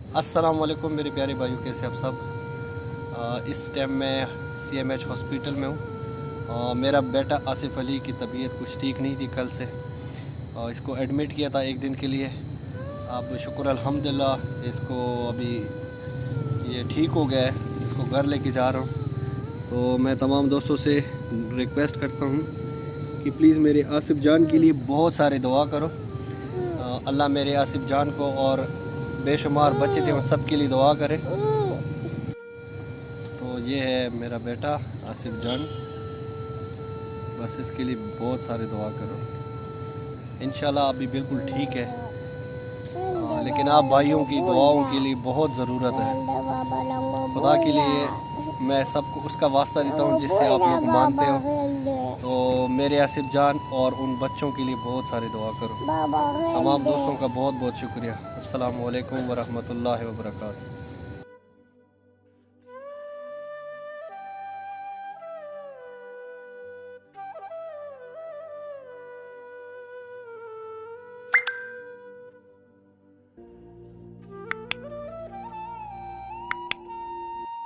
अस्सलाम वालेकुम मेरे प्यारे भाइयों, कैसे आप सब। इस टाइम मैं CMH हॉस्पिटल में हूँ। मेरा बेटा आसिफ अली की तबीयत कुछ ठीक नहीं थी कल से। इसको एडमिट किया था एक दिन के लिए। अब शुक्र अल्हम्दुलिल्लाह इसको अभी ये ठीक हो गया है। इसको घर लेके जा रहा हूँ। तो मैं तमाम दोस्तों से रिक्वेस्ट करता हूँ कि प्लीज़ मेरे आसिफ जान के लिए बहुत सारे दुआ करो। अल्लाह मेरे आसिफ जान को और बेशुमार बच्चे थे उन सब के लिए दुआ करें। तो ये है मेरा बेटा आसिफ जान, बस इसके लिए बहुत सारे दुआ करो। इंशाल्लाह अभी बिल्कुल ठीक है। लेकिन आप भाइयों की दुआओं के लिए बहुत ज़रूरत है। खुदा के लिए मैं सबको उसका वास्ता देता हूँ जिससे आप लोग मानते हो। तो मेरे आसिफ जान और उन बच्चों के लिए बहुत सारे दुआ करो। तमाम दोस्तों का बहुत बहुत शुक्रिया। अस्सलाम वालेकुम व रहमतुल्लाहि व बरकातहू।